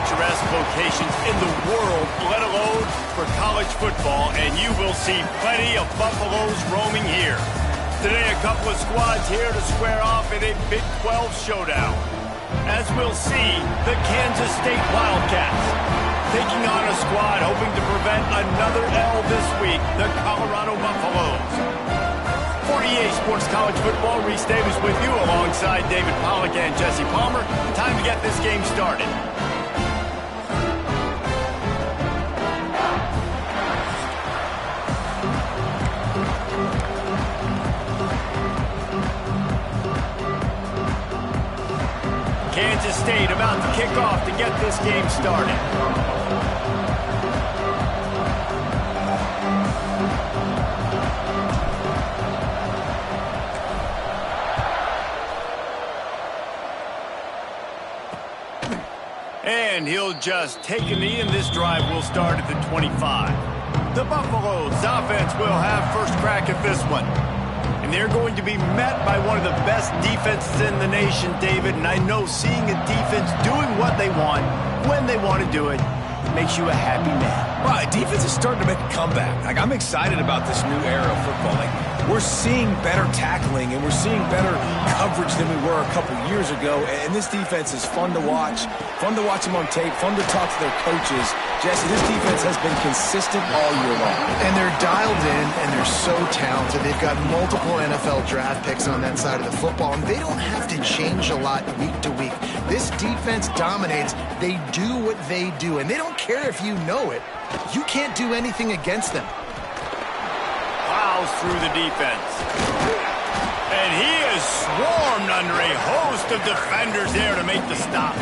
picturesque locations in the world, let alone for college football, and you will see plenty of Buffaloes roaming here. Today, a couple of squads here to square off in a Big 12 showdown. As we'll see, the Kansas State Wildcats taking on a squad hoping to prevent another L this week, the Colorado Buffaloes. For EA Sports College Football, Reese Davis with you alongside David Pollack and Jesse Palmer. Time to get this game started. Kansas State about to kick off to get this game started. And he'll just take a knee, and this drive will start at the 25. The Buffaloes offense will have first crack at this one. And they're going to be met by one of the best defenses in the nation, David. And I know seeing a defense doing what they want, when they want to do it, makes you a happy man. Right, defense is starting to make a comeback. Like, I'm excited about this new era of football. Like, we're seeing better tackling, and we're seeing better coverage than we were a couple years ago. And this defense is fun to watch them on tape, fun to talk to their coaches. Jesse, this defense has been consistent all year long. And they're dialed in, and they're so talented. They've got multiple NFL draft picks on that side of the football, and they don't have to change a lot week to week. This defense dominates. They do what they do, and they don't care if you know it. You can't do anything against them. Plows through the defense. And he is swarmed under a host of defenders there to make the stop.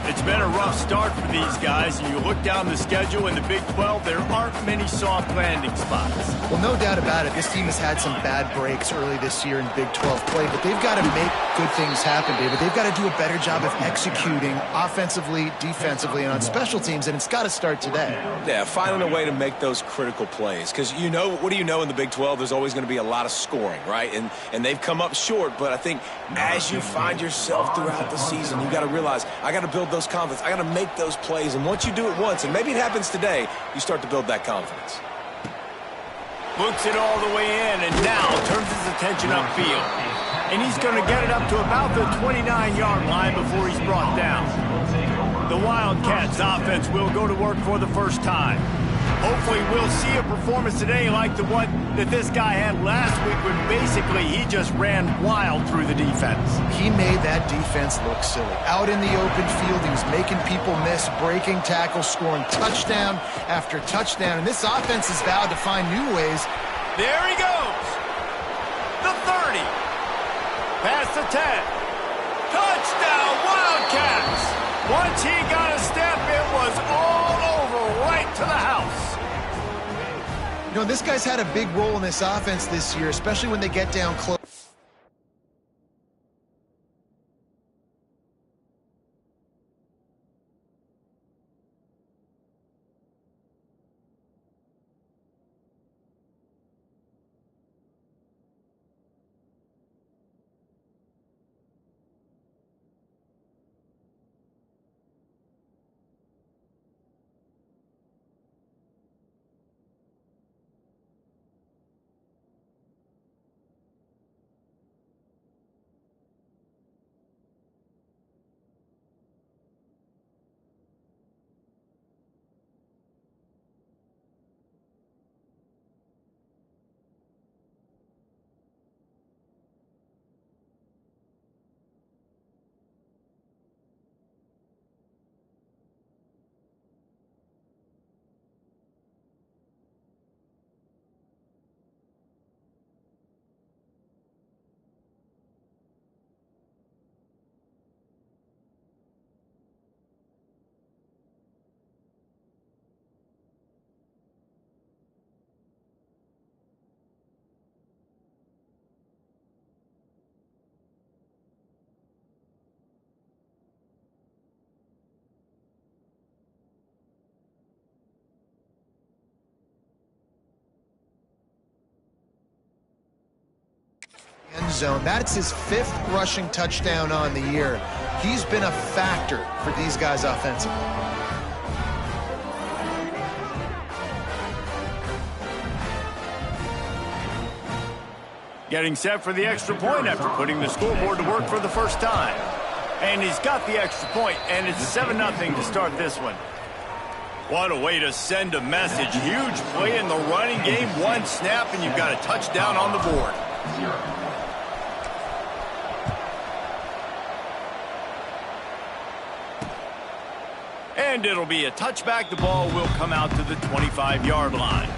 It's been a rough start for these guys, and you look down the schedule in the Big 12, there aren't many soft landing spots. Well, no doubt about it. This team has had some bad breaks early this year in Big 12 play, but they've got to make good things happen, David. They've got to do a better job of executing offensively, defensively, and on special teams, and it's got to start today. Yeah, finding a way to make those critical plays. Because you know, what do you know in the Big 12? There's always going to be a lot of scoring, right? And they've come up short, but I think as you find yourself throughout the season, you got to realize, I got to build those confidence. I got to make those plays, and once you do it once, and maybe it happens today, you start to build that confidence. Looks it all the way in, and now turns his attention upfield. And he's going to get it up to about the 29-yard line before he's brought down. The Wildcats offense will go to work for the first time. Hopefully we'll see a performance today like the one that this guy had last week when basically he just ran wild through the defense. He made that defense look silly. Out in the open field, he was making people miss, breaking tackles, scoring touchdown after touchdown. And this offense has vowed to find new ways. There he goes. The 30. Past the 10. Touchdown, Wildcats. Once he got a step, it was all over right to the house. You know, this guy's had a big role in this offense this year, especially when they get down close. End zone. That's his 5th rushing touchdown on the year. he's been a factor for these guys offensively. Getting set for the extra point after putting the scoreboard to work for the first time. And he's got the extra point, and it's 7-0 to start this one. What a way to send a message. Huge play in the running game. One snap, and you've got a touchdown on the board. And it'll be a touchback. The ball will come out to the 25-yard line.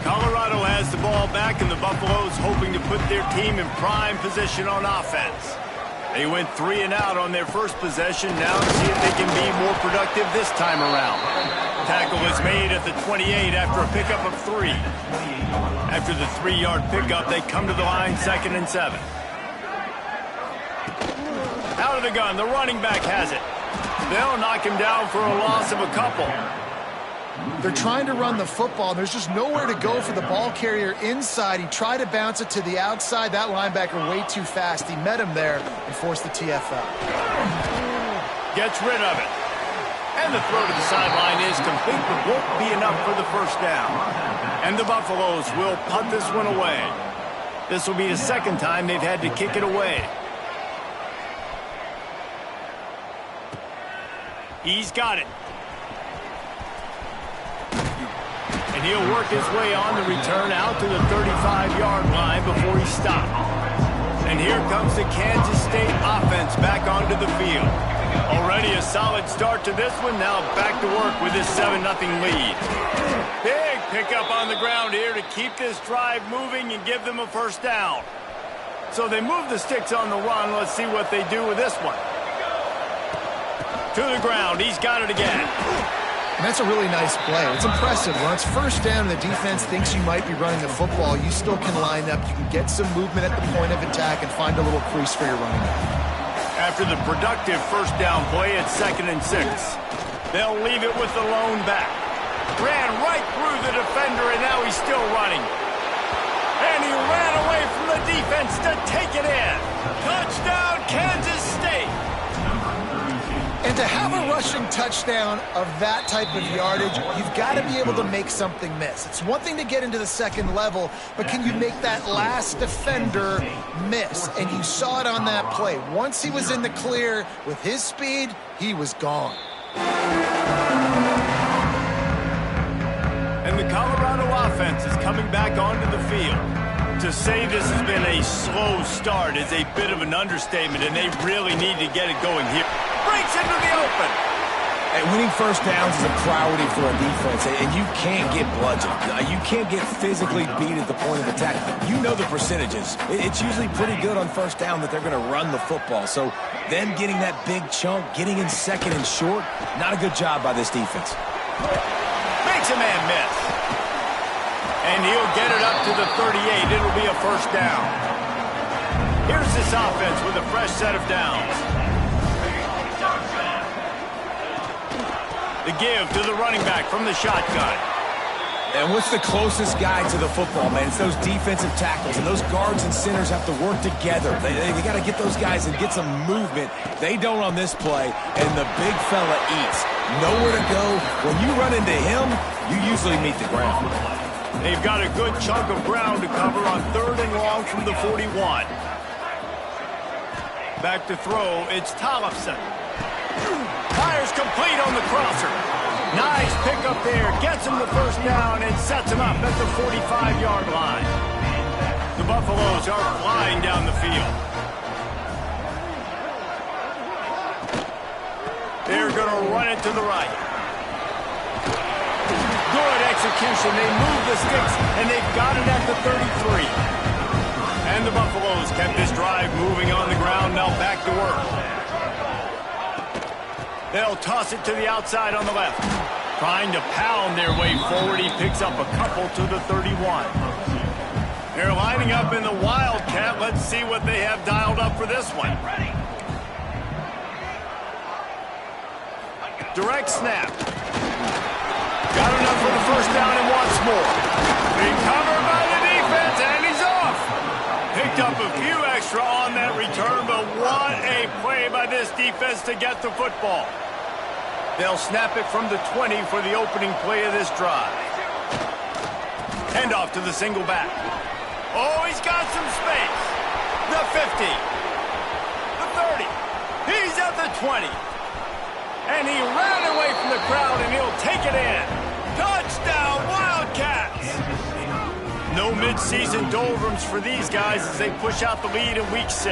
Colorado has the ball back, and the Buffaloes hoping to put their team in prime position on offense. They went 3 and out on their first possession. Now to see if they can be more productive this time around. Tackle is made at the 28 after a pickup of 3. After the 3-yard pickup, they come to the line 2nd and 7. Out of the gun, the running back has it. They'll knock him down for a loss of a couple. They're trying to run the football. There's just nowhere to go for the ball carrier inside. He tried to bounce it to the outside. That linebacker way too fast. He met him there and forced the TFL. Gets rid of it. And the throw to the sideline is complete, but won't be enough for the first down. And the Buffaloes will punt this one away. This will be the second time they've had to kick it away. He's got it. And he'll work his way on the return out to the 35-yard line before he stopped. And here comes the Kansas State offense back onto the field. Already a solid start to this one. Now back to work with this 7-0 lead. Big pickup on the ground here to keep this drive moving and give them a first down. So they move the sticks on the run. Let's see what they do with this one. To the ground. He's got it again. And that's a really nice play. It's impressive. When it's first down and the defense thinks you might be running the football, you still can line up. You can get some movement at the point of attack and find a little crease for your running back. After the productive first down play at 2nd and 6, they'll leave it with the lone back. Ran right through the defender, and now he's still running. And he ran away from the defense to take it in. Touchdown, Kansas State. And to have a rushing touchdown of that type of yardage, you've got to be able to make something miss. It's one thing to get into the second level, but can you make that last defender miss? And you saw it on that play. Once he was in the clear with his speed, he was gone. And the Colorado offense is coming back onto the field. To say this has been a slow start is a bit of an understatement, and they really need to get it going here. Breaks into the open. And winning first downs is a priority for a defense, and you can't get bludgeoned. You can't get physically beat at the point of attack. You know the percentages. It's usually pretty good on first down that they're going to run the football. So them getting that big chunk, getting in 2nd and short, not a good job by this defense. Makes a man miss. And he'll get it up to the 38. It'll be a first down. Here's this offense with a fresh set of downs. The give to the running back from the shotgun. And what's the closest guy to the football, man? It's those defensive tackles, and those guards and centers have to work together. They got to get those guys and get some movement. They don't on this play, and the big fella eats. Nowhere to go. When you run into him, you usually meet the ground. They've got a good chunk of ground to cover on 3rd and long from the 41. Back to throw, it's Tollefson. Fires complete on the crosser. Nice pickup there. Gets him the first down and sets him up at the 45-yard line. The Buffaloes are flying down the field. They're going to run it to the right. Good execution. They move the sticks, and they've got it at the 33. And the Buffaloes kept this drive moving on the ground. Now back to work. They'll toss it to the outside on the left. Trying to pound their way forward. He picks up a couple to the 31. They're lining up in the Wildcat. Let's see what they have dialed up for this one. Direct snap. Got enough for the first down and wants more. Big cover by the defense, and he's off. Picked up a few extra on that return, but what a Great play by this defense to get the football. They'll snap it from the 20 for the opening play of this drive. Handoff to the single back. Oh, he's got some space. The 50. The 30. He's at the 20. And he ran away from the crowd, and he'll take it in. Touchdown, Wildcats! No midseason doldrums for these guys as they push out the lead in Week 6.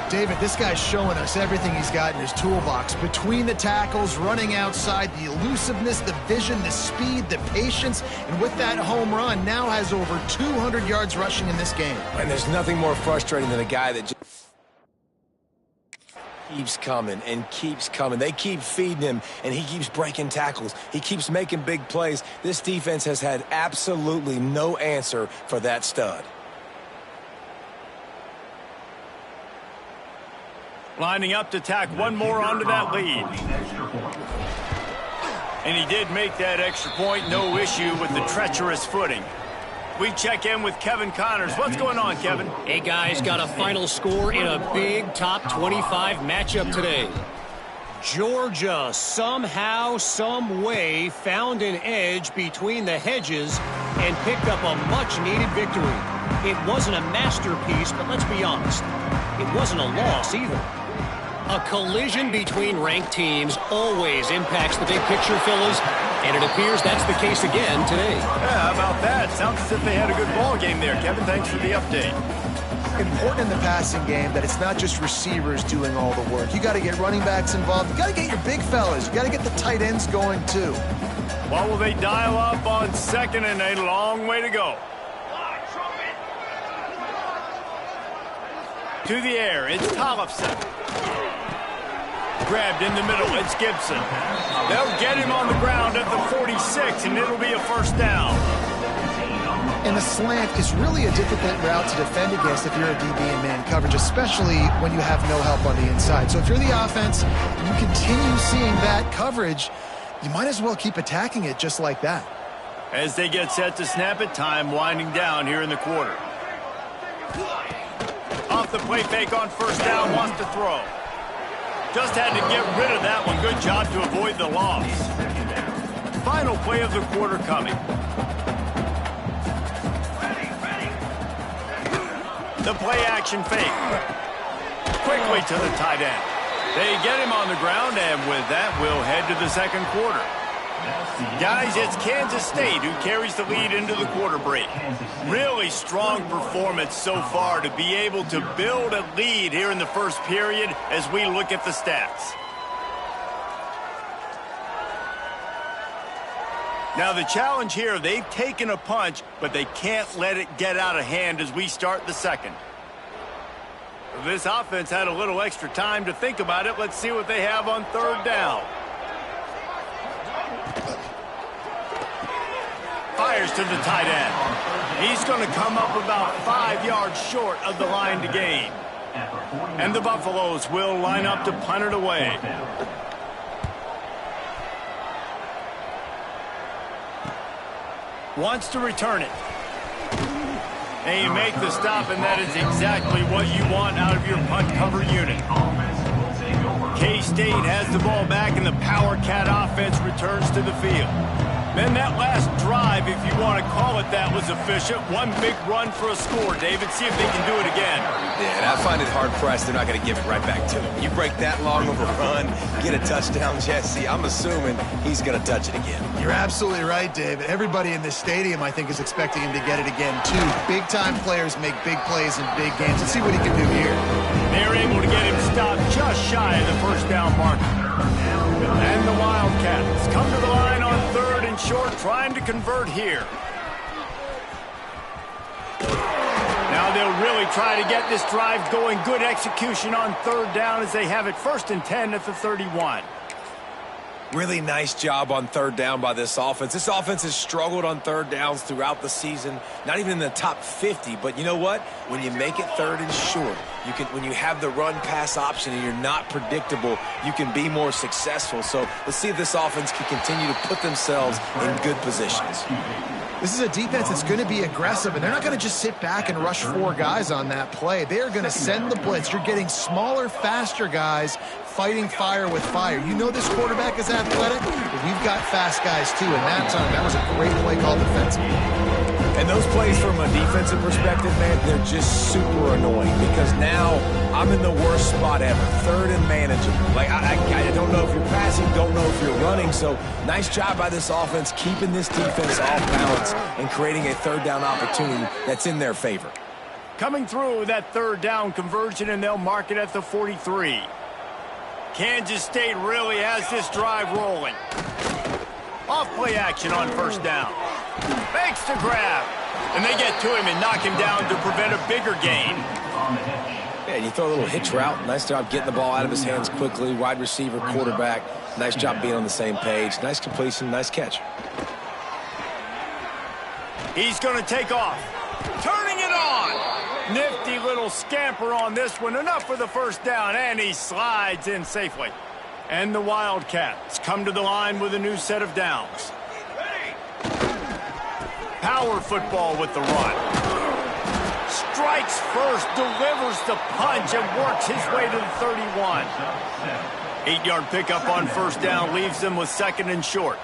David, this guy's showing us everything he's got in his toolbox. Between the tackles, running outside, the elusiveness, the vision, the speed, the patience, and with that home run, now has over 200 yards rushing in this game. And there's nothing more frustrating than a guy that just keeps coming and keeps coming. They keep feeding him, and he keeps breaking tackles. He keeps making big plays. This defense has had absolutely no answer for that stud. Lining up to tack one more onto that lead. And he did make that extra point, no issue with the treacherous footing. We check in with Kevin Connors. What's going on, Kevin? Hey, guys, got a final score in a big top 25 matchup today. Georgia somehow, some way found an edge between the hedges and picked up a much-needed victory. It wasn't a masterpiece, but let's be honest, it wasn't a loss either. A collision between ranked teams always impacts the big picture, fellas, and it appears that's the case again today. Yeah, how about that? Sounds as if they had a good ball game there, Kevin. Thanks for the update. Important in the passing game that it's not just receivers doing all the work. You got to get running backs involved. You got to get your big fellas. You got to get the tight ends going, too. What will they dial up on second and a long way to go? To the air, it's Tollefson. Grabbed in the middle, it's Gibson. They'll get him on the ground at the 46, and it'll be a first down. And the slant is really a difficult route to defend against if you're a DB in man coverage, especially when you have no help on the inside. So if you're the offense and you continue seeing that coverage, you might as well keep attacking it just like that. As they get set to snap it, time winding down here in the quarter. Off the play fake on first down, wants to throw. Just had to get rid of that one. Good job to avoid the loss. Final play of the quarter coming. The play action fake. Quickly to the tight end. They get him on the ground, and with that, we'll head to the second quarter. Guys, it's Kansas State who carries the lead into the quarter break. Really strong performance so far to be able to build a lead here in the first period as we look at the stats. Now the challenge here, they've taken a punch, but they can't let it get out of hand as we start the second. This offense had a little extra time to think about it. Let's see what they have on third down. Fires to the tight end. He's going to come up about 5 yards short of the line to gain. And the Buffaloes will line up to punt it away. Wants to return it. And you make the stop, and that is exactly what you want out of your punt cover unit. K-State has the ball back, and the Power Cat offense returns to the field. Then that last drive, if you want to call it that, was efficient. One big run for a score, David. See if they can do it again. Yeah, and I find it hard-pressed they're not going to give it right back to him. You break that long of a run, get a touchdown, Jesse, I'm assuming he's going to touch it again. You're absolutely right, David. Everybody in this stadium, I think, is expecting him to get it again, too. Big-time players make big plays in big games. Let's see what he can do here. They're able to get him stopped just shy of the first down marker. And the Wildcats come to the line on third and short, trying to convert here. Now they'll really try to get this drive going. Good execution on third down as they have it 1st and 10 at the 31. Really nice job on third down by this offense. This offense has struggled on third downs throughout the season, not even in the top 50. But you know what? When you make it third and short, when you have the run-pass option and you're not predictable, you can be more successful. So let's see if this offense can continue to put themselves in good positions. This is a defense that's going to be aggressive, and they're not going to just sit back and rush 4 guys on that play. They're going to send the blitz. You're getting smaller, faster guys fighting fire with fire. You know this quarterback is athletic, but we've got fast guys too, and that was a great play call defensively. And those plays from a defensive perspective, man, they're just super annoying because now I'm in the worst spot ever, third and manageable. Like, I don't know if you're passing, don't know if you're running, so nice job by this offense keeping this defense off balance and creating a third down opportunity that's in their favor. Coming through with that third down conversion, and they'll mark it at the 43. Kansas State really has this drive rolling. Off play action on first down. Makes the grab. And they get to him and knock him down to prevent a bigger gain. Yeah, you throw a little hitch route. Nice job getting the ball out of his hands quickly. Wide receiver, quarterback. Nice job being on the same page. Nice completion, nice catch. He's going to take off. Turning it on. Nifty little scamper on this one. Enough for the first down, and he slides in safely. And the Wildcats come to the line with a new set of downs. Power football with the run. Strikes first, delivers the punch, and works his way to the 31. 8-yard pickup on first down leaves them with second and short.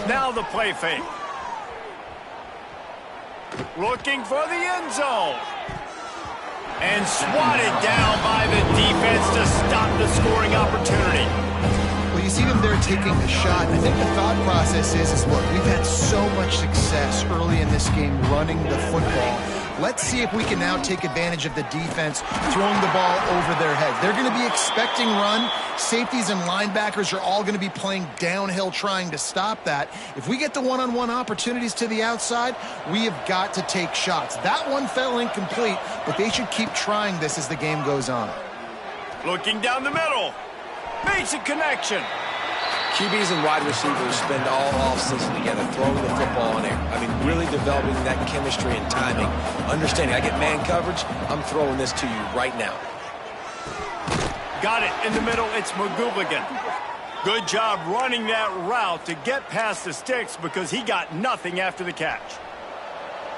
Now the play fake. Looking for the end zone. And swatted down by the defense to stop the scoring opportunity. Well, you see them there taking the shot. I think the thought process is look, we've had so much success early in this game running the football. Let's see if we can now take advantage of the defense throwing the ball over their head. They're going to be expecting run. Safeties and linebackers are all going to be playing downhill trying to stop that. If we get the one-on-one opportunities to the outside, we have got to take shots. That one fell incomplete, but they should keep trying this as the game goes on. Looking down the middle. Makes a connection. QBs and wide receivers spend all offseason together throwing the football in air. I mean, really developing that chemistry and timing. Understanding, I get man coverage, I'm throwing this to you right now. Got it in the middle, it's McGooligan. Good job running that route to get past the sticks because he got nothing after the catch.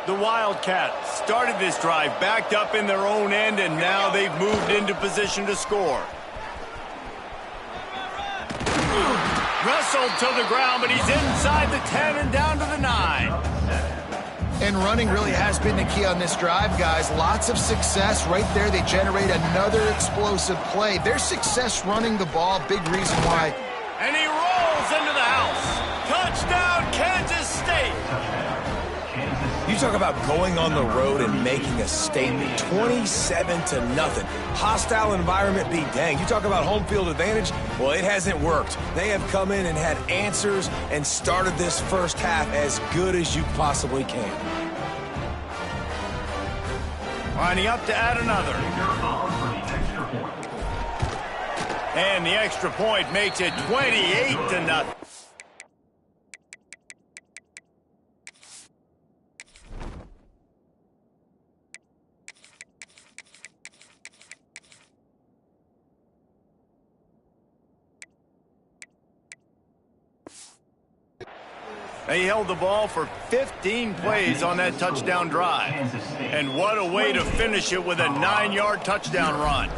The Wildcats started this drive backed up in their own end, and now they've moved into position to score. Wrestled to the ground, but he's inside the 10 and down to the 9. And running really has been the key on this drive, guys. Lots of success right there. They generate another explosive play. Their success running the ball, big reason why. And he rolls into the house. Touchdown, Kansas State. You talk about going on the road and making a statement. 27-0. Hostile environment be danged. You talk about home field advantage. Well, it hasn't worked. They have come in and had answers and started this first half as good as you possibly can. Lining up to add another. And the extra point makes it 28-0. They held the ball for 15 plays on that touchdown drive. And what a way to finish it with a 9-yard touchdown run.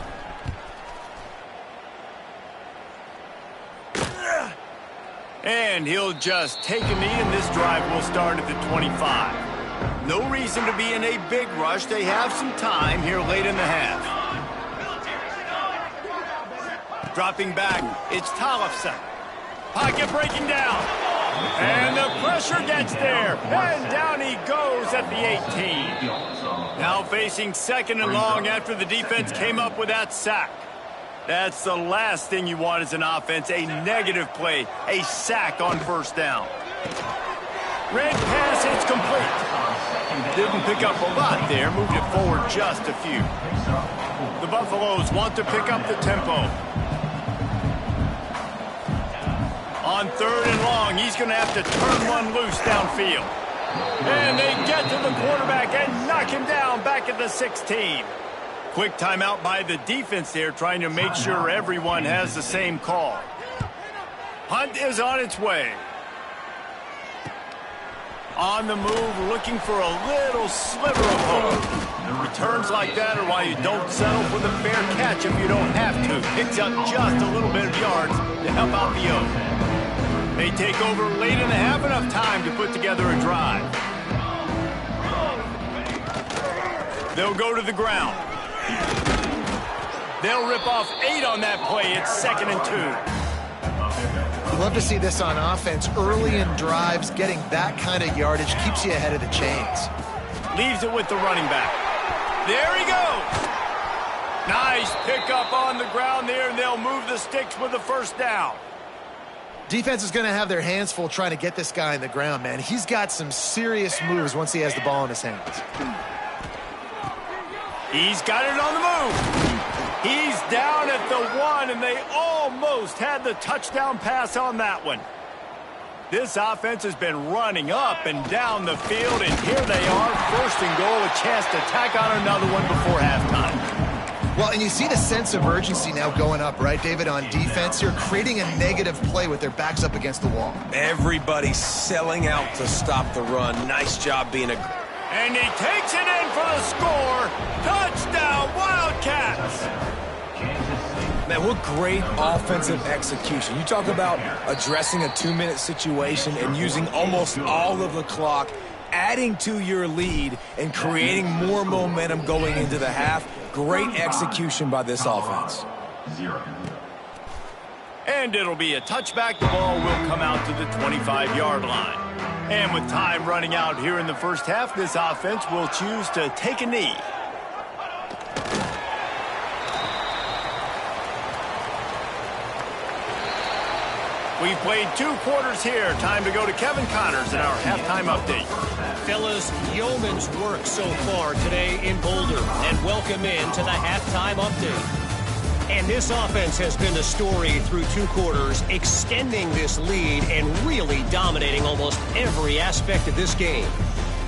And he'll just take a knee, and this drive will start at the 25. No reason to be in a big rush. They have some time here late in the half. Dropping back, it's Tollefson. Pocket breaking down. And the pressure gets there. And down he goes at the 18. Now facing second and long after the defense came up with that sack. That's the last thing you want as an offense, a negative play, a sack on first down. Red pass, it's complete. Didn't pick up a lot there, moved it forward just a few. The Buffaloes want to pick up the tempo. On third and long, he's going to have to turn one loose downfield. And they get to the quarterback and knock him down back at the 16. Quick timeout by the defense there, trying to make sure everyone has the same call. Punt is on its way. On the move, looking for a little sliver of hope. Returns like that are why you don't settle for the fair catch if you don't have to. Picks up just a little bit of yards to help out the O's. They take over late in the half, enough time to put together a drive. They'll go to the ground. They'll rip off 8 on that play. It's 2nd and 2. Love to see this on offense. Early in drives, getting that kind of yardage keeps you ahead of the chains. Leaves it with the running back. There he goes. Nice pickup on the ground there, and they'll move the sticks with the first down. Defense is going to have their hands full trying to get this guy in the ground, man. He's got some serious moves once he has the ball in his hands. He's got it on the move. He's down at the 1, and they almost had the touchdown pass on that one. This offense has been running up and down the field, and here they are, 1st and goal, a chance to tack on another one before halftime. Well, and you see the sense of urgency now going up, right, David, on defense. You're creating a negative play with their backs up against the wall. Everybody's selling out to stop the run. Nice job being aggressive. And he takes it in for the score. Touchdown, Wildcats! Man, what great offensive execution. You talk about addressing a 2-minute situation and using almost all of the clock, adding to your lead, and creating more momentum going into the half. Great execution by this offense. And it'll be a touchback. The ball will come out to the 25-yard line. And with time running out here in the first half, this offense will choose to take a knee. We've played 2 quarters here. Time to go to Kevin Connors in our halftime update. Fellas, yeoman's work so far today in Boulder, and welcome in to the halftime update. And this offense has been the story through 2 quarters, extending this lead and really dominating almost every aspect of this game.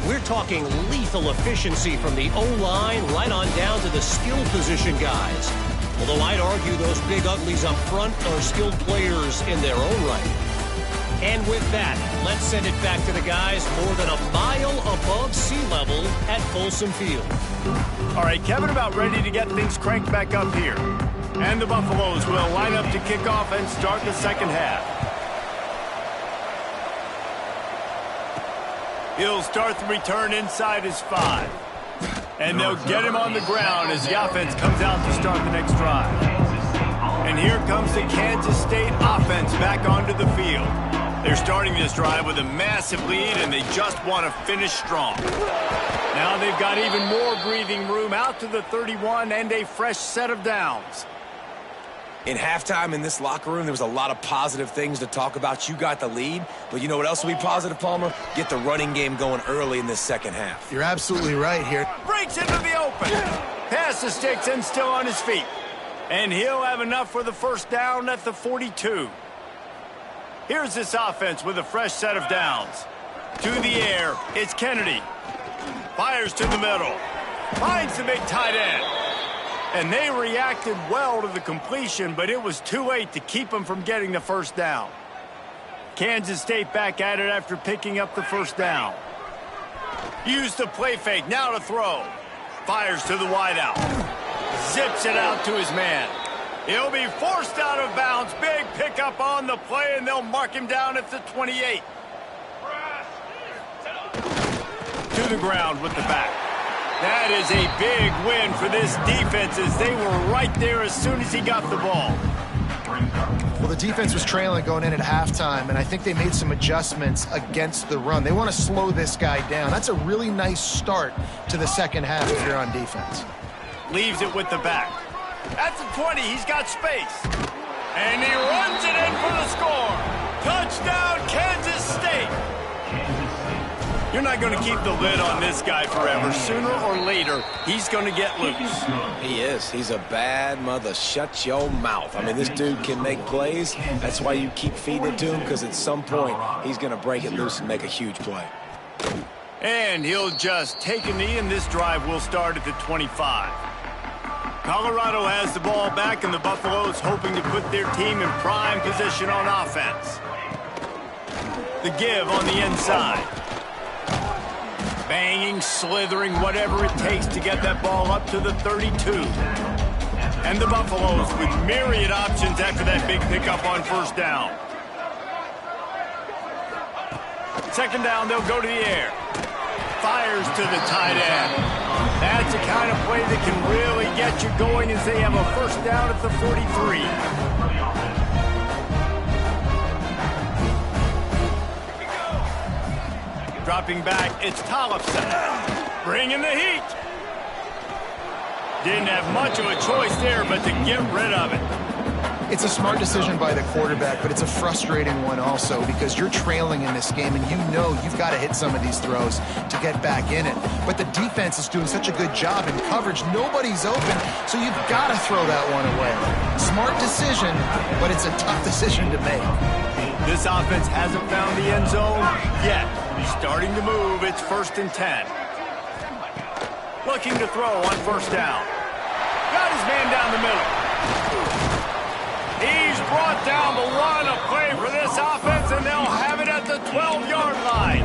We're talking lethal efficiency from the O-line right on down to the skill position guys. Although I'd argue those big uglies up front are skilled players in their own right. And with that, let's send it back to the guys more than a mile above sea level at Folsom Field. All right, Kevin, about ready to get things cranked back up here. And the Buffaloes will line up to kick off and start the second half. He'll start the return inside his 5. And they'll get him on the ground as the offense comes out to start the next drive. And here comes the Kansas State offense back onto the field. They're starting this drive with a massive lead, and they just want to finish strong. Now they've got even more breathing room out to the 31 and a fresh set of downs. In halftime in this locker room, there was a lot of positive things to talk about. You got the lead, but you know what else will be positive, Palmer? Get the running game going early in this second half. You're absolutely right here. Breaks into the open. Pass the sticks and still on his feet. And he'll have enough for the first down at the 42. Here's this offense with a fresh set of downs. To the air, it's Kennedy. Fires to the middle. Finds the big tight end. And they reacted well to the completion, but it was too late to keep them from getting the first down. Kansas State back at it after picking up the first down. Use the play fake, now to throw. Fires to the wideout. Zips it out to his man. He'll be forced out of bounds. Big pickup on the play, and they'll mark him down at the 28. To the ground with the back. That is a big win for this defense as they were right there as soon as he got the ball. Well, the defense was trailing going in at halftime, and I think they made some adjustments against the run. They want to slow this guy down. That's a really nice start to the second half if you're on defense. Leaves it with the back. At the 20, he's got space. And he runs it in for the score. Touchdown, Kansas State. You're not going to keep the lid on this guy forever. Sooner or later, he's going to get loose. He is. He's a bad mother. Shut your mouth. I mean, this dude can make plays. That's why you keep feeding it to him, because at some point, he's going to break it loose and make a huge play. And he'll just take a knee, and this drive will start at the 25. Colorado has the ball back, and the Buffaloes hoping to put their team in prime position on offense. The give on the inside. Banging, slithering, whatever it takes to get that ball up to the 32. And the Buffaloes with myriad options after that big pickup on first down. Second down, they'll go to the air. Fires to the tight end. That's the kind of play that can really get you going as they have a first down at the 43. Dropping back, it's Tollefson. Bringing the heat. Didn't have much of a choice there, but to get rid of it. It's a smart decision by the quarterback, but it's a frustrating one also because you're trailing in this game and you know you've got to hit some of these throws to get back in it. But the defense is doing such a good job in coverage. Nobody's open, so you've got to throw that one away. Smart decision, but it's a tough decision to make. This offense hasn't found the end zone yet. Starting to move, it's 1st and 10. Looking to throw on first down. Got his man down the middle. He's brought down the one, a play for this offense, and they'll have it at the 12-yard line.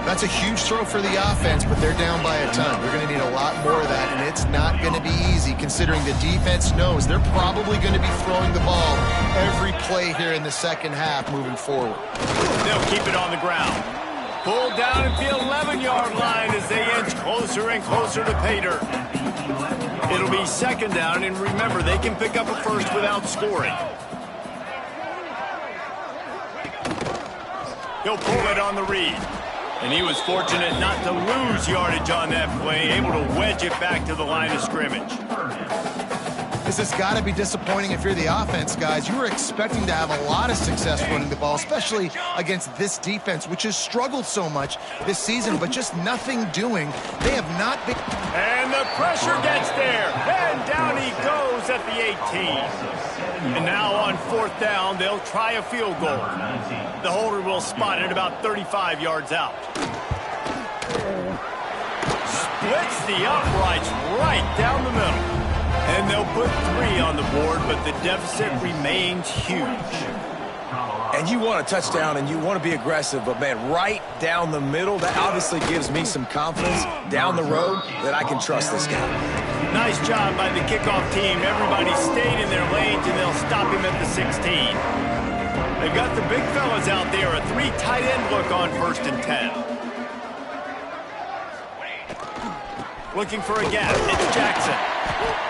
That's a huge throw for the offense, but they're down by a ton. They're going to need a lot more of that, and it's not going to be easy considering the defense knows they're probably going to be throwing the ball every play here in the second half moving forward. They'll keep it on the ground. Pulled down at the 11-yard line as they inch closer and closer to pay dirt. It'll be second down, and remember, they can pick up a first without scoring. He'll pull it on the read. And he was fortunate not to lose yardage on that play, able to wedge it back to the line of scrimmage. This has got to be disappointing if you're the offense, guys. You were expecting to have a lot of success running the ball, especially against this defense, which has struggled so much this season, but just nothing doing. They have not been... And the pressure gets there, and down he goes at the 18. And now on fourth down, they'll try a field goal. The holder will spot it about 35 yards out. Splits the uprights right down the middle. And they'll put 3 on the board, but the deficit remains huge. And you want a touchdown and you want to be aggressive, but, man, right down the middle, that obviously gives me some confidence down the road that I can trust this guy. Nice job by the kickoff team. Everybody stayed in their lanes, and they'll stop him at the 16. They've got the big fellas out there, a 3 tight end look on 1st and 10. Looking for a gap, it's Jackson.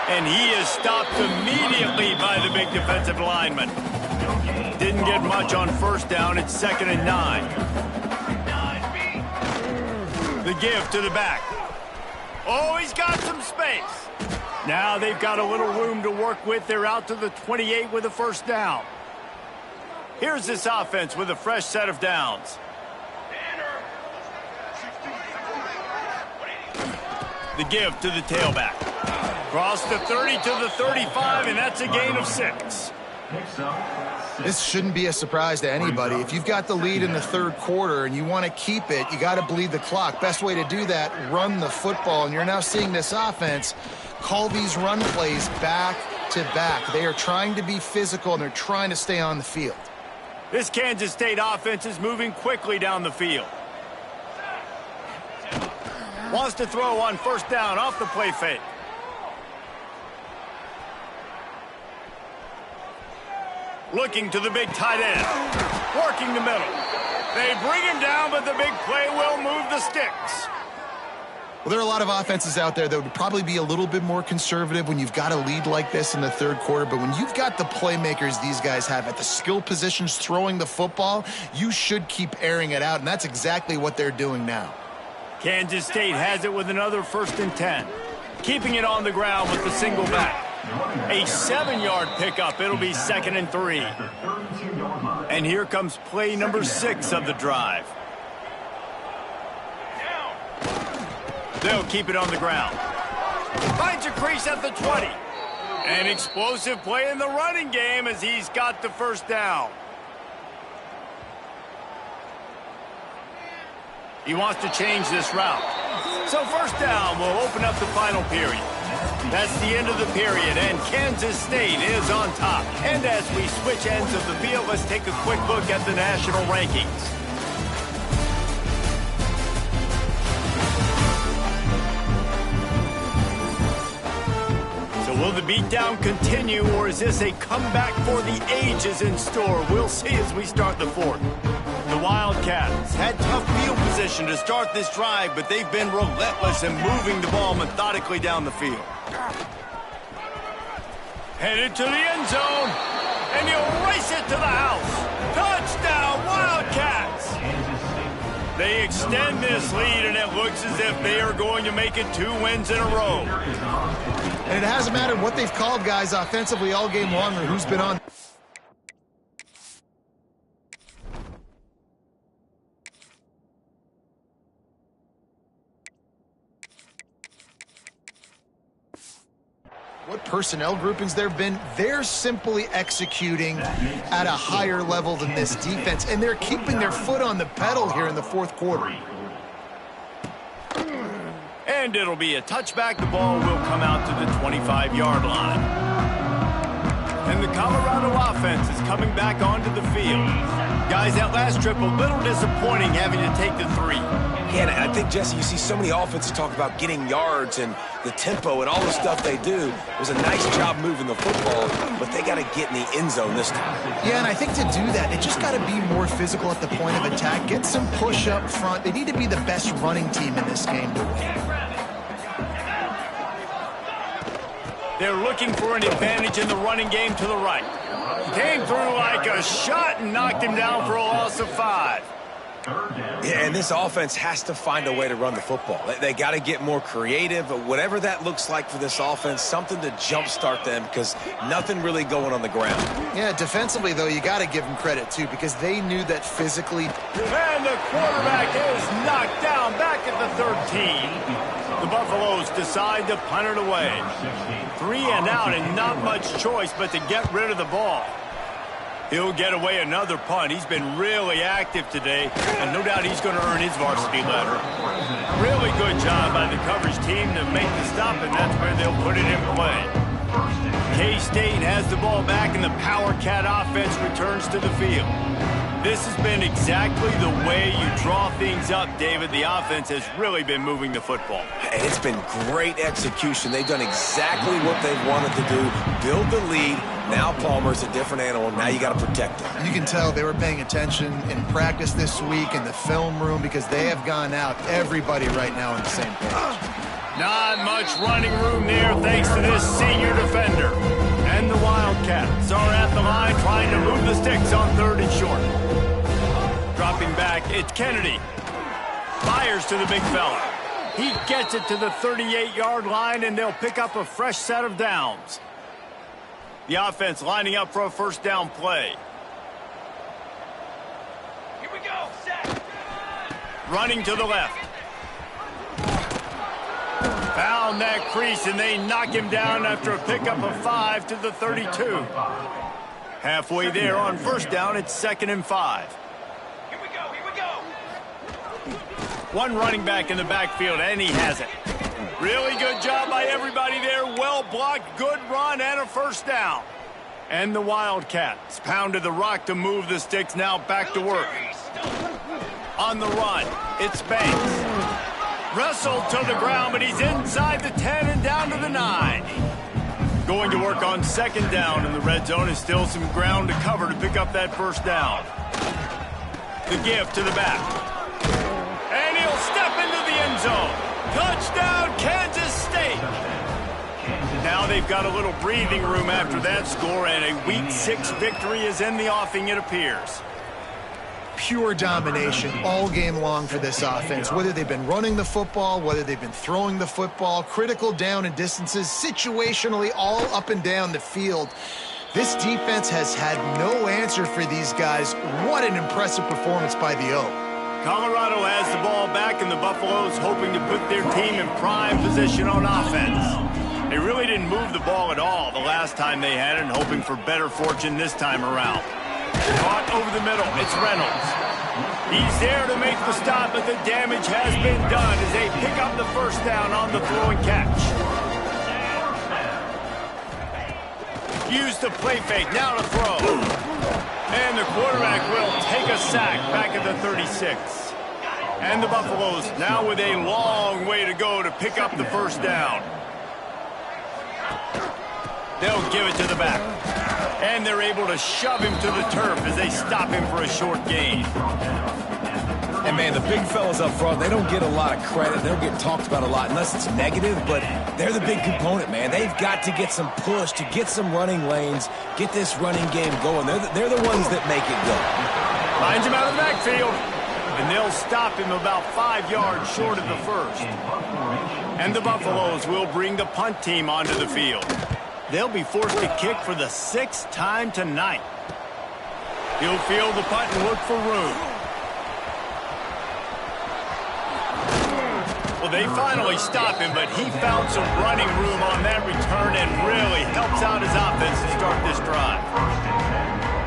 And he is stopped immediately by the big defensive lineman. Didn't get much on first down, it's 2nd and 9. The give to the back. Oh, he's got some space. Now they've got a little room to work with. They're out to the 28 with a first down. Here's this offense with a fresh set of downs. The give to the tailback. Cross the 30 to the 35, and that's a gain of 6. This shouldn't be a surprise to anybody. If you've got the lead in the third quarter and you want to keep it, you got to bleed the clock. Best way to do that, run the football. And you're now seeing this offense call these run plays back to back. They are trying to be physical, and they're trying to stay on the field. This Kansas State offense is moving quickly down the field. Wants to throw on first down off the play fake. Looking to the big tight end. Working the middle. They bring him down, but the big play will move the sticks. Well, there are a lot of offenses out there that would probably be a little bit more conservative when you've got a lead like this in the third quarter. But when you've got the playmakers these guys have at the skill positions throwing the football, you should keep airing it out, and that's exactly what they're doing now. Kansas State has it with another 1st and 10. Keeping it on the ground with the single back. A 7-yard pickup. It'll be 2nd and 3. And here comes play number 6 of the drive. They'll keep it on the ground. Finds a crease at the 20. An explosive play in the running game as he's got the first down. He wants to change this route. So first down will open up the final period. That's the end of the period, and Kansas State is on top. And as we switch ends of the field, let's take a quick look at the national rankings. Will the beatdown continue, or is this a comeback for the ages in store? We'll see as we start the fourth. The Wildcats had tough field position to start this drive, but they've been relentless in moving the ball methodically down the field. Headed to the end zone, and he'll race it to the house. Touchdown, Wildcats! They extend this lead, and it looks as if they are going to make it 2 wins in a row. And it hasn't mattered what they've called, guys, offensively all game long or who's been on. What personnel groupings there have been, they're simply executing at a higher level than this defense, and they're keeping their foot on the pedal here in the fourth quarter. And it'll be a touchback. The ball will come out to the 25-yard line. And the Colorado offense is coming back onto the field. Guys, that last trip a little disappointing having to take the 3. Yeah, and I think, Jesse, you see so many offenses talk about getting yards and the tempo and all the stuff they do. It was a nice job moving the football, but they got to get in the end zone this time. Yeah, and I think to do that, they just got to be more physical at the point of attack, get some push up front. They need to be the best running team in this game to win. They're looking for an advantage in the running game to the right. Came through like a shot and knocked him down for a loss of 5. Yeah, and this offense has to find a way to run the football. They got to get more creative, whatever that looks like for this offense, something to jumpstart them because nothing really going on the ground. Yeah, defensively, though, you got to give them credit, too, because they knew that physically. And the quarterback is knocked down back at the 13. The Buffaloes decide to punt it away. 3 and out and not much choice but to get rid of the ball. He'll get away another punt. He's been really active today, and no doubt he's going to earn his varsity letter. Really good job by the coverage team to make the stop, and that's where they'll put it in play. K-State has the ball back, and the Power Cat offense returns to the field. This has been exactly the way you draw things up, David. The offense has really been moving the football. And it's been great execution. They've done exactly what they've wanted to do, build the lead. Now Palmer's a different animal. Now you got to protect him. You can tell they were paying attention in practice this week in the film room because they have gone out, everybody right now on the same page. Not much running room there thanks to this senior defender. And the Wildcats are at the line trying to move the sticks on 3rd and short. Dropping back, it's Kennedy. Fires to the big fella. He gets it to the 38-yard line, and they'll pick up a fresh set of downs. The offense lining up for a first down play. Here we go, set. Running to the left. Found that crease, and they knock him down after a pickup of 5 to the 32. Halfway there on first down, it's 2nd and 5. Here we go. One running back in the backfield, and he has it. Really good job by everybody there. Well blocked, good run, and a first down. And the Wildcats pounded the rock to move the sticks, now back to work. On the run, it's Banks. Wrestled to the ground, but he's inside the 10 and down to the 9. Going to work on 2nd down in the red zone is still some ground to cover to pick up that first down. The give to the back. And he'll step into the end zone. Touchdown, Kansas State. Now they've got a little breathing room after that score, and a Week 6 victory is in the offing, it appears. Pure domination all game long for this offense, whether they've been running the football, whether they've been throwing the football, critical down and distances, situationally all up and down the field. This defense has had no answer for these guys. What an impressive performance by the Oak. Colorado has the ball back, and the Buffaloes hoping to put their team in prime position on offense. They really didn't move the ball at all the last time they had it, and hoping for better fortune this time around. Caught over the middle, it's Reynolds. He's there to make the stop, but the damage has been done as they pick up the first down on the throw and catch. Use the play fake, now to throw. And the quarterback will take a sack back at the 36. And the Buffaloes now with a long way to go to pick up the first down. They'll give it to the back. And they're able to shove him to the turf as they stop him for a short gain. And, man, the big fellas up front, they don't get a lot of credit. They don't get talked about a lot unless it's negative, but they're the big component, man. They've got to get some push, to get some running lanes, get this running game going. They're the ones that make it go. Finds him out of the backfield, and they'll stop him about 5 yards short of the first. And the Buffaloes will bring the punt team onto the field. They'll be forced to kick for the 6th time tonight. He'll field the punt and look for room. Well, they finally stop him, but he found some running room on that return and really helps out his offense to start this drive.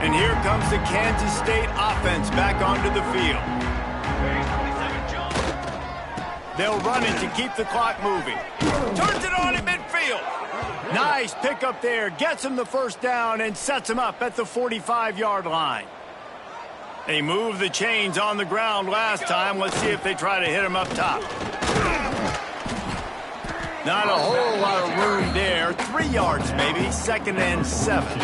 And here comes the Kansas State offense back onto the field. They'll run it to keep the clock moving. Turns it on in midfield. Nice pickup there. Gets him the first down and sets him up at the 45-yard line. They moved the chains on the ground last time. Let's see if they try to hit him up top. Not a whole lot of room there. 3 yards maybe. 2nd and 7.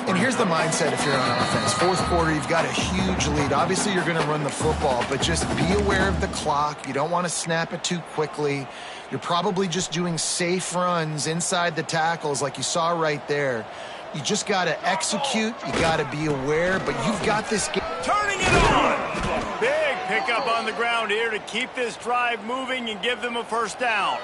And here's the mindset if you're on offense. 4th quarter, you've got a huge lead. Obviously, you're going to run the football, but just be aware of the clock. You don't want to snap it too quickly. You're probably just doing safe runs inside the tackles like you saw right there. You just got to execute. You got to be aware, but you've got this game. Turning it on! Big pickup on the ground here to keep this drive moving and give them a first down.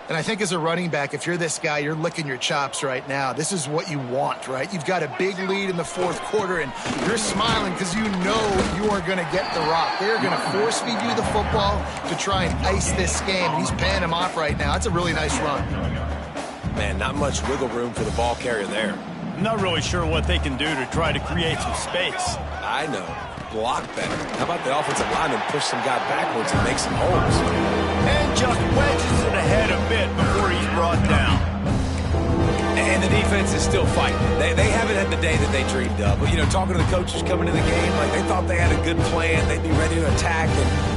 And I think as a running back, if you're this guy, you're licking your chops right now. This is what you want, right? You've got a big lead in the 4th quarter, and you're smiling because you know you are going to get the rock. They're going to force feed you the football to try and ice this game. And he's paying him off right now. That's a really nice run. Man, not much wiggle room for the ball carrier there. I'm not really sure what they can do to try to create some space. I know. Block better. How about the offensive lineman push some guy backwards and make some holes? And just wedges it ahead a bit before he's brought down. And the defense is still fighting. They haven't had the day that they dreamed of. But, you know, talking to the coaches coming into the game, like they thought they had a good plan. They'd be ready to attack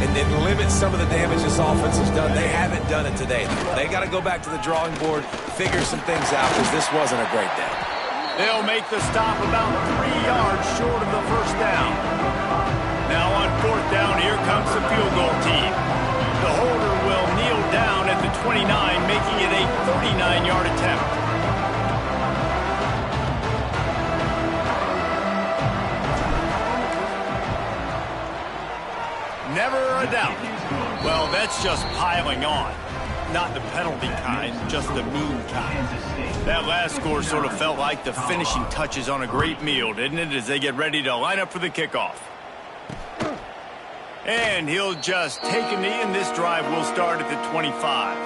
and then limit some of the damage this offense has done. They haven't done it today. They got to go back to the drawing board, figure some things out because this wasn't a great day. They'll make the stop about 3 yards short of the first down. Now on 4th down, here comes the field goal team. The holder will kneel down at the 29, making it a 39-yard attempt. Never a doubt. Well, that's just piling on. Not the penalty kind, just the mean kind. That last score sort of felt like the finishing touches on a great meal, didn't it, as they get ready to line up for the kickoff. And he'll just take a knee, and this drive will start at the 25.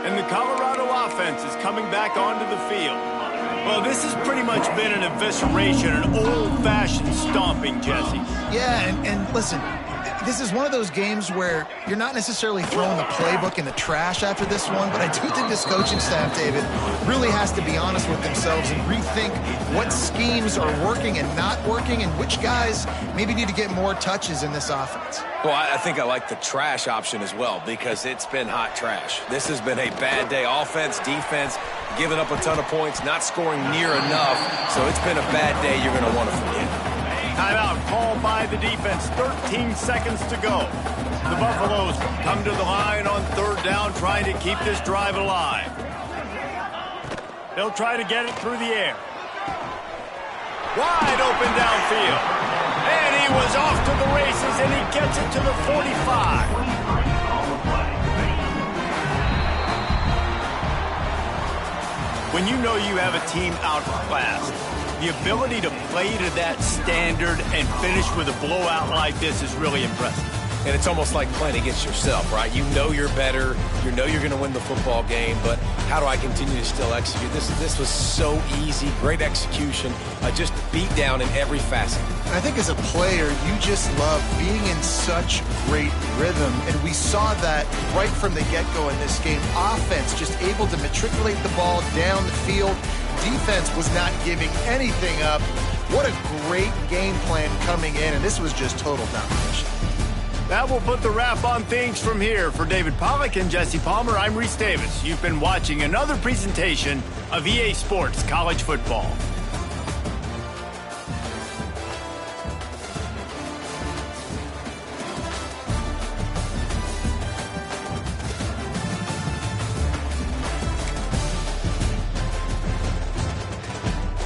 And the Colorado offense is coming back onto the field. Well, this has pretty much been an evisceration, an old-fashioned stomping, Jesse. Yeah, and listen, this is one of those games where you're not necessarily throwing the playbook in the trash after this one, but I do think this coaching staff, David, really has to be honest with themselves and rethink what schemes are working and not working and which guys maybe need to get more touches in this offense. Well, I think I like the trash option as well because it's been hot trash. This has been a bad day. Offense, defense, giving up a ton of points, not scoring near enough. So it's been a bad day you're going to want to forget. Timeout called by the defense. 13 seconds to go. The Buffaloes come to the line on 3rd down, trying to keep this drive alive. They'll try to get it through the air. Wide open downfield. And he was off to the races, and he gets it to the 45. When you know you have a team outclassed, the ability to play to that standard and finish with a blowout like this is really impressive. And it's almost like playing against yourself, right? You know you're better. You know you're going to win the football game, but how do I continue to still execute? This was so easy, great execution, just beat down in every facet. I think as a player, you just love being in such great rhythm, and we saw that right from the get-go in this game. Offense just able to matriculate the ball down the field. Defense was not giving anything up. What a great game plan coming in, and this was just total domination. That will put the wrap on things from here. For David Pollack and Jesse Palmer, I'm Reese Davis. You've been watching another presentation of EA Sports College Football.